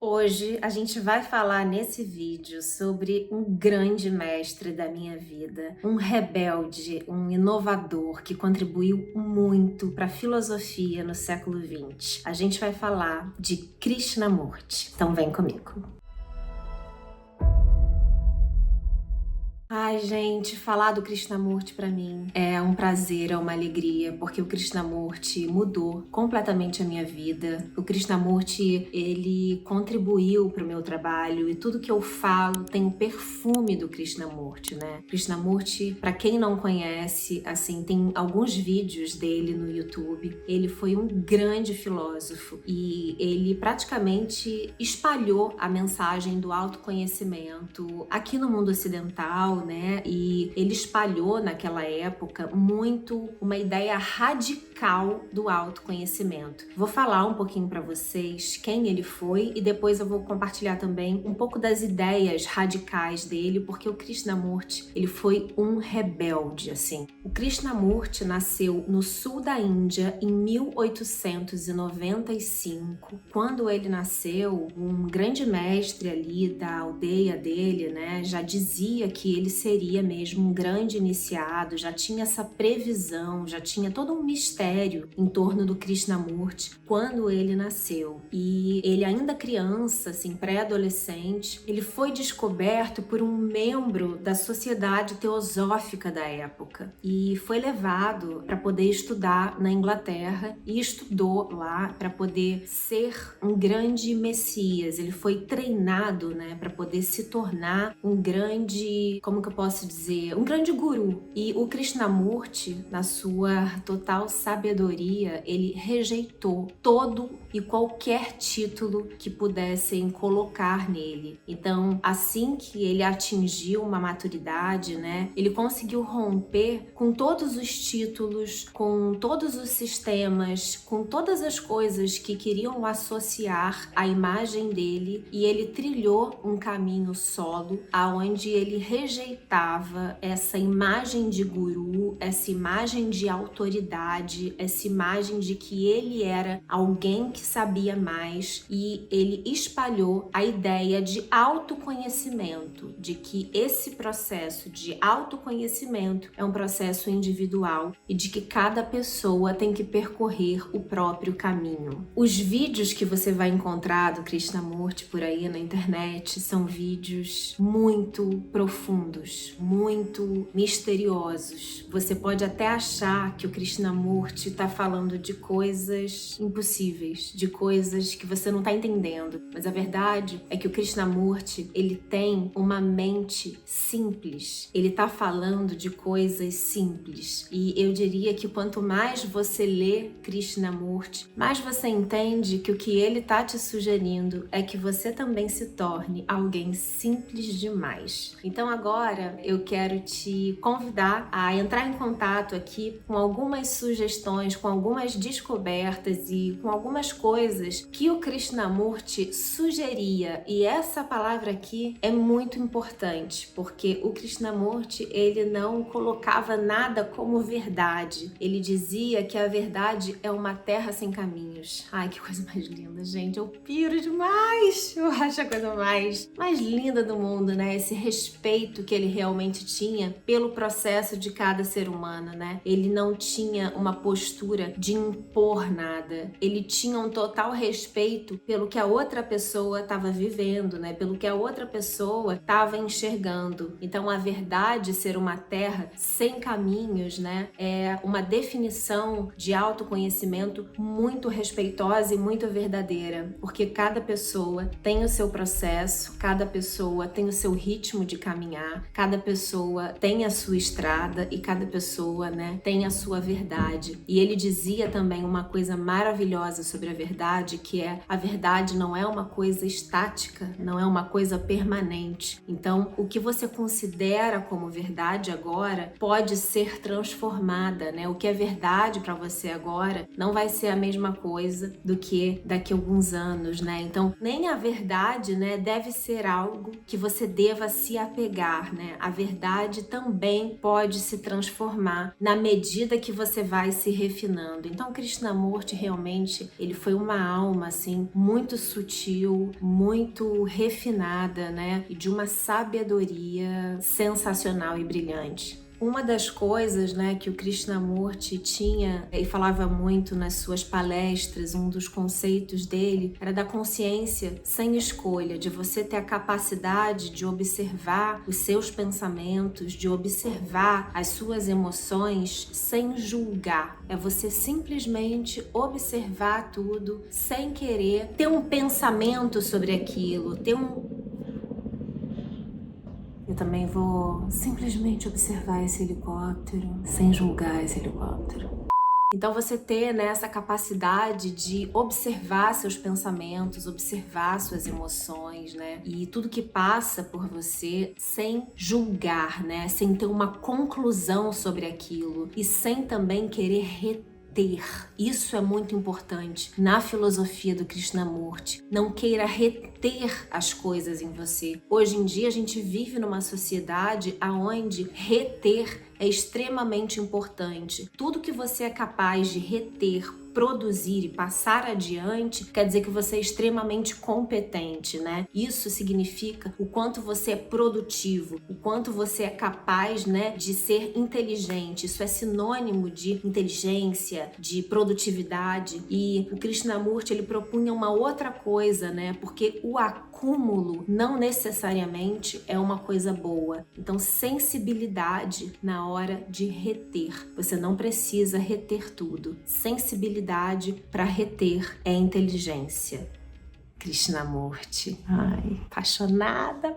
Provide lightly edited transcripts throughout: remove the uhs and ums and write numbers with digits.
Hoje a gente vai falar nesse vídeo sobre um grande mestre da minha vida, um rebelde, um inovador que contribuiu muito para a filosofia no século XX. A gente vai falar de Krishnamurti. Então vem comigo. Ai, gente, falar do Krishnamurti pra mim é um prazer, é uma alegria, porque o Krishnamurti mudou completamente a minha vida. O Krishnamurti, ele contribuiu pro meu trabalho e tudo que eu falo tem o perfume do Krishnamurti, né? Krishnamurti, pra quem não conhece, assim, tem alguns vídeos dele no YouTube. Ele foi um grande filósofo e ele praticamente espalhou a mensagem do autoconhecimento aqui no mundo ocidental, né? E ele espalhou naquela época muito uma ideia radical do autoconhecimento. Vou falar um pouquinho para vocês quem ele foi e depois eu vou compartilhar também um pouco das ideias radicais dele, porque o Krishnamurti, ele foi um rebelde, assim. O Krishnamurti nasceu no sul da Índia em 1895. Quando ele nasceu, um grande mestre ali da aldeia dele, né, já dizia que ele seria mesmo um grande iniciado, já tinha essa previsão, já tinha todo um mistério em torno do Krishnamurti quando ele nasceu. E ele ainda criança, assim, pré-adolescente, ele foi descoberto por um membro da Sociedade Teosófica da época e foi levado para poder estudar na Inglaterra e estudou lá para poder ser um grande messias. Ele foi treinado, né, para poder se tornar um grande, como que eu posso dizer, um grande guru. E o Krishnamurti, na sua total sabedoria, ele rejeitou todo e qualquer título que pudessem colocar nele. Então, assim que ele atingiu uma maturidade, né, ele conseguiu romper com todos os títulos, com todos os sistemas, com todas as coisas que queriam associar a imagem dele, e ele trilhou um caminho solo, aonde ele rejeitava essa imagem de guru, essa imagem de autoridade, essa imagem de que ele era alguém que sabia mais, e ele espalhou a ideia de autoconhecimento, de que esse processo de autoconhecimento é um processo individual e de que cada pessoa tem que percorrer o próprio caminho. Os vídeos que você vai encontrar do Krishnamurti por aí na internet são vídeos muito profundos, muito misteriosos. Você pode até achar que o Krishnamurti está falando de coisas impossíveis, de coisas que você não está entendendo, mas a verdade é que o Krishnamurti, ele tem uma mente simples. Ele está falando de coisas simples. E eu diria que quanto mais você lê Krishnamurti, mais você entende que o que ele está te sugerindo é que você também se torne alguém simples demais. Então agora eu quero te convidar a entrar em contato aqui com algumas sugestões, com algumas descobertas e com algumas coisas que o Krishnamurti sugeria. E essa palavra aqui é muito importante, porque o Krishnamurti, ele não colocava nada como verdade. Ele dizia que a verdade é uma terra sem caminhos. Ai, que coisa mais linda, gente. Eu piro demais. Eu acho a coisa mais linda do mundo, né? Esse respeito que ele realmente tinha pelo processo de cada ser humano, né? Ele não tinha uma postura de impor nada. Ele tinha um total respeito pelo que a outra pessoa estava vivendo, né? Pelo que a outra pessoa estava enxergando. Então, a verdade ser uma terra sem caminhos, né? É uma definição de autoconhecimento muito respeitosa e muito verdadeira, porque cada pessoa tem o seu processo, cada pessoa tem o seu ritmo de caminhar, cada pessoa tem a sua estrada e cada pessoa, né, tem a sua verdade. E ele dizia também uma coisa maravilhosa sobre a verdade, que é: a verdade não é uma coisa estática, não é uma coisa permanente. Então, o que você considera como verdade agora pode ser transformada, né? O que é verdade para você agora não vai ser a mesma coisa do que daqui a alguns anos, né? Então, nem a verdade, né, deve ser algo que você deva se apegar, julgar, né? A verdade também pode se transformar na medida que você vai se refinando. Então, Krishnamurti realmente, ele foi uma alma assim muito sutil, muito refinada, né? E de uma sabedoria sensacional e brilhante. Uma das coisas, né, que o Krishnamurti tinha e falava muito nas suas palestras, um dos conceitos dele era da consciência sem escolha, de você ter a capacidade de observar os seus pensamentos, de observar as suas emoções sem julgar. É você simplesmente observar tudo sem querer ter um pensamento sobre aquilo, Eu também vou simplesmente observar esse helicóptero, sem julgar esse helicóptero. Então você ter, né, essa capacidade de observar seus pensamentos, observar suas emoções, né, e tudo que passa por você sem julgar, né, sem ter uma conclusão sobre aquilo e sem também querer reter. Isso é muito importante na filosofia do Krishnamurti. Não queira reter as coisas em você. Hoje em dia a gente vive numa sociedade onde reter é extremamente importante. Tudo que você é capaz de reter, produzir e passar adiante, quer dizer que você é extremamente competente, né? Isso significa o quanto você é produtivo, o quanto você é capaz, né, de ser inteligente. Isso é sinônimo de inteligência, de produtividade. E o Krishnamurti, ele propunha uma outra coisa, né? Porque o acúmulo não necessariamente é uma coisa boa. Então, sensibilidade na hora de reter. Você não precisa reter tudo. Sensibilidade para reter é inteligência. Krishnamurti. Ai, apaixonada.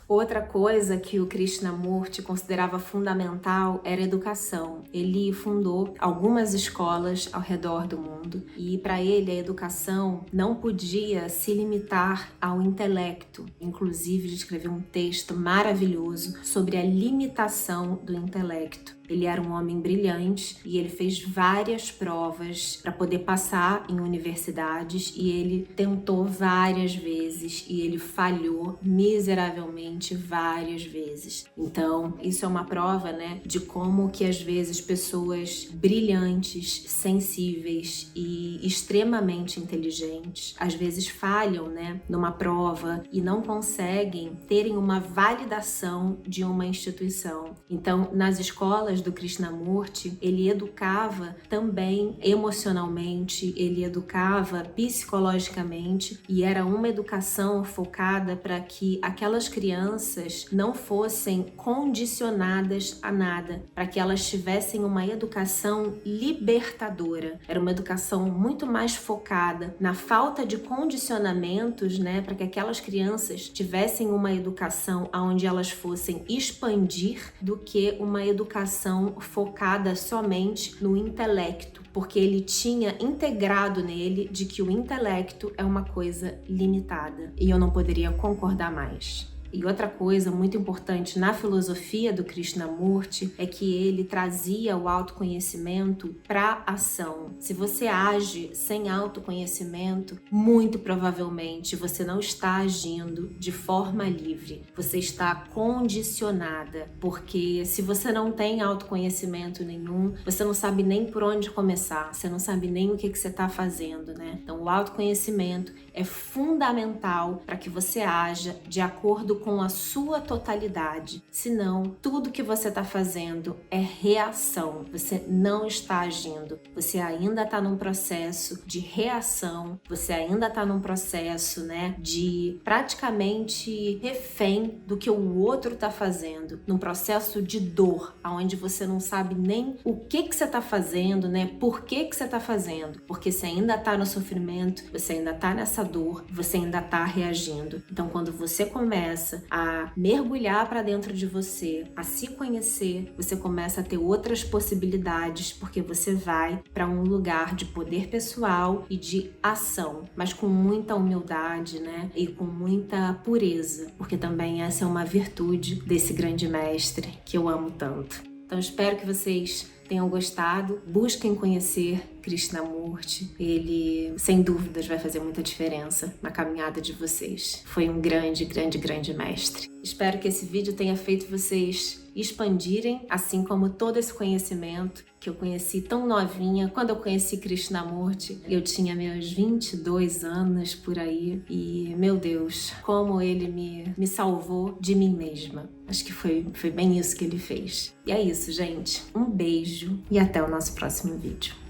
Outra coisa que o Krishnamurti considerava fundamental era a educação. Ele fundou algumas escolas ao redor do mundo e para ele a educação não podia se limitar ao intelecto. Inclusive, ele escreveu um texto maravilhoso sobre a limitação do intelecto. Ele era um homem brilhante e ele fez várias provas para poder passar em universidades e ele tentou várias vezes e ele falhou miseravelmente várias vezes. Então, isso é uma prova, né, de como que às vezes pessoas brilhantes, sensíveis e extremamente inteligentes, às vezes falham, né, numa prova e não conseguem terem uma validação de uma instituição. Então, nas escolas do Krishnamurti, ele educava também emocionalmente, ele educava psicologicamente e era uma educação focada para que aquelas crianças não fossem condicionadas a nada, para que elas tivessem uma educação libertadora. Era uma educação muito mais focada na falta de condicionamentos, né, para que aquelas crianças tivessem uma educação onde elas fossem expandir do que uma educação focada somente no intelecto, porque ele tinha integrado nele de que o intelecto é uma coisa limitada. E eu não poderia concordar mais. E outra coisa muito importante na filosofia do Krishnamurti é que ele trazia o autoconhecimento para a ação. Se você age sem autoconhecimento, muito provavelmente você não está agindo de forma livre. Você está condicionada, porque se você não tem autoconhecimento nenhum, você não sabe nem por onde começar, você não sabe nem o que você está fazendo, né? Então, o autoconhecimento é fundamental para que você haja de acordo com a sua totalidade. Senão, tudo que você está fazendo é reação. Você não está agindo. Você ainda está num processo de reação. Você ainda está num processo, né, de praticamente refém do que o outro está fazendo. Num processo de dor, onde você não sabe nem o que você está fazendo, né? Por que você está fazendo? Porque você ainda está no sofrimento, você ainda está nessa dor, você ainda está reagindo. Então, quando você começa a mergulhar para dentro de você, a se conhecer, você começa a ter outras possibilidades, porque você vai para um lugar de poder pessoal e de ação, mas com muita humildade, né? E com muita pureza, porque também essa é uma virtude desse grande mestre que eu amo tanto. Então, espero que vocês tenham gostado. Busquem conhecer Krishnamurti. Ele, sem dúvidas, vai fazer muita diferença na caminhada de vocês. Foi um grande, grande, grande mestre. Espero que esse vídeo tenha feito vocês expandirem, assim como todo esse conhecimento que eu conheci tão novinha. Quando eu conheci Krishnamurti, eu tinha meus 22 anos por aí. E, meu Deus, como ele me salvou de mim mesma. Acho que foi bem isso que ele fez. E é isso, gente. Um beijo e até o nosso próximo vídeo.